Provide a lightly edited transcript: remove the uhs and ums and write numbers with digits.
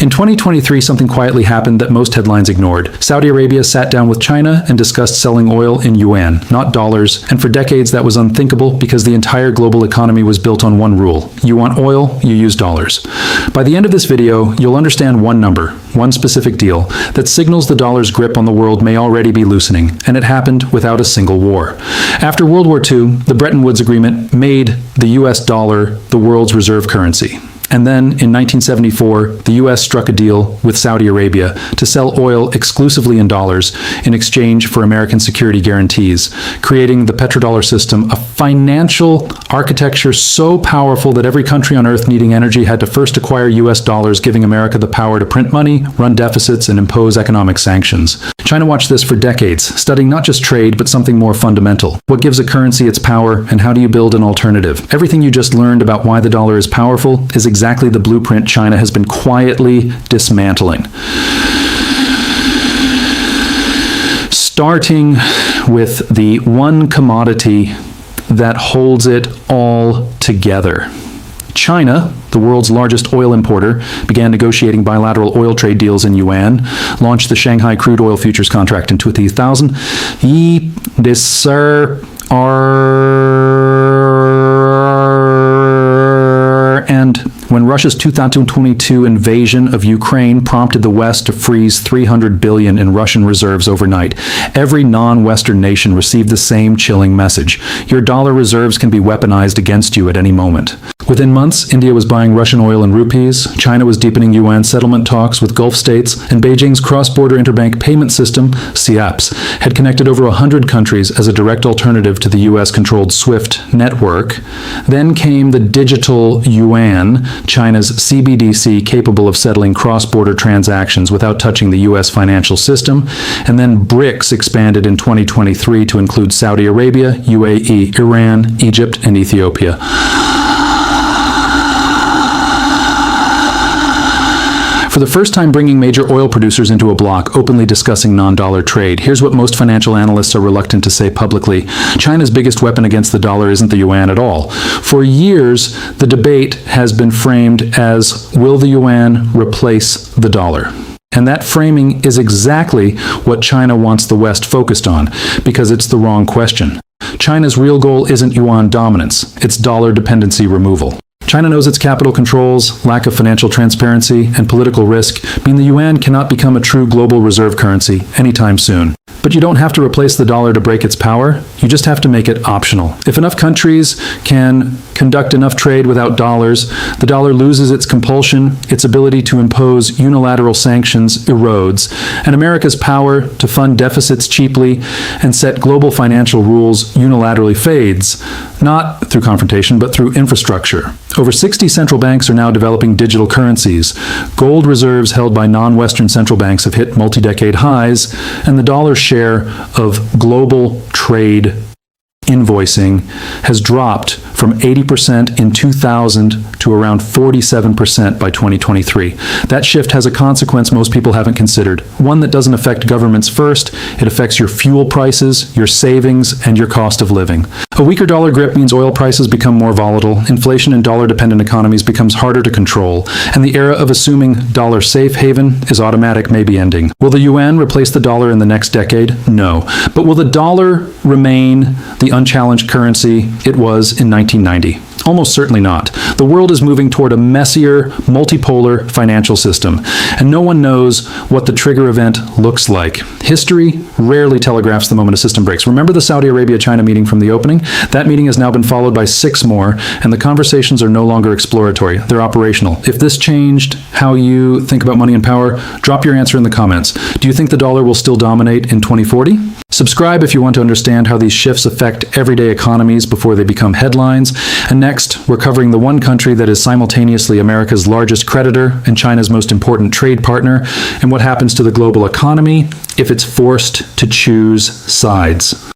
In 2023, something quietly happened that most headlines ignored. Saudi Arabia sat down with China and discussed selling oil in yuan, not dollars, and for decades that was unthinkable because the entire global economy was built on one rule. You want oil, you use dollars. By the end of this video, you'll understand one number, one specific deal, that signals the dollar's grip on the world may already be loosening, and it happened without a single war. After World War II, the Bretton Woods Agreement made the US dollar the world's reserve currency. And then, in 1974, the U.S. struck a deal with Saudi Arabia to sell oil exclusively in dollars in exchange for American security guarantees, creating the petrodollar system, a financial architecture so powerful that every country on Earth needing energy had to first acquire U.S. dollars, giving America the power to print money, run deficits, and impose economic sanctions. China watched this for decades, studying not just trade, but something more fundamental. What gives a currency its power, and how do you build an alternative? Everything you just learned about why the dollar is powerful is exactly the blueprint China has been quietly dismantling. Starting with the one commodity that holds it all together. China, the world's largest oil importer, began negotiating bilateral oil trade deals in yuan, launched the Shanghai crude oil futures contract in 2000. And when Russia's 2022 invasion of Ukraine prompted the West to freeze $300 billion in Russian reserves overnight, every non-Western nation received the same chilling message. Your dollar reserves can be weaponized against you at any moment. Within months, India was buying Russian oil in rupees, China was deepening yuan settlement talks with Gulf states, and Beijing's cross-border interbank payment system, CIAPS, had connected over 100 countries as a direct alternative to the US-controlled SWIFT network. Then came the digital yuan, China's CBDC capable of settling cross-border transactions without touching the US financial system, and then BRICS expanded in 2023 to include Saudi Arabia, UAE, Iran, Egypt, and Ethiopia. For the first time bringing major oil producers into a bloc, openly discussing non-dollar trade. Here's what most financial analysts are reluctant to say publicly. China's biggest weapon against the dollar isn't the yuan at all. For years, the debate has been framed as, will the yuan replace the dollar? And that framing is exactly what China wants the West focused on, because it's the wrong question. China's real goal isn't yuan dominance, it's dollar dependency removal. China knows its capital controls, lack of financial transparency, and political risk mean the yuan cannot become a true global reserve currency anytime soon. But you don't have to replace the dollar to break its power, you just have to make it optional. If enough countries can conduct enough trade without dollars, the dollar loses its compulsion, its ability to impose unilateral sanctions erodes, and America's power to fund deficits cheaply and set global financial rules unilaterally fades, not through confrontation, but through infrastructure. Over 60 central banks are now developing digital currencies. Gold reserves held by non-Western central banks have hit multi-decade highs, and the dollar's share of global trade invoicing has dropped from 80% in 2000 to around 47% by 2023. That shift has a consequence most people haven't considered. One that doesn't affect governments first, it affects your fuel prices, your savings, and your cost of living. A weaker dollar grip means oil prices become more volatile, inflation in dollar-dependent economies becomes harder to control, and the era of assuming dollar safe haven is automatic may be ending. Will the yuan replace the dollar in the next decade? No. But will the dollar remain the unchallenged currency it was in 1990? Almost certainly not. The world is moving toward a messier, multipolar financial system, and no one knows what the trigger event looks like. History rarely telegraphs the moment a system breaks. Remember the Saudi Arabia-China meeting from the opening? That meeting has now been followed by 6 more, and the conversations are no longer exploratory. They're operational. If this changed how you think about money and power, drop your answer in the comments. Do you think the dollar will still dominate in 2040? Subscribe if you want to understand how these shifts affect everyday economies before they become headlines. And next, we're covering the one country that is simultaneously America's largest creditor and China's most important trade partner, and what happens to the global economy if it's forced to choose sides.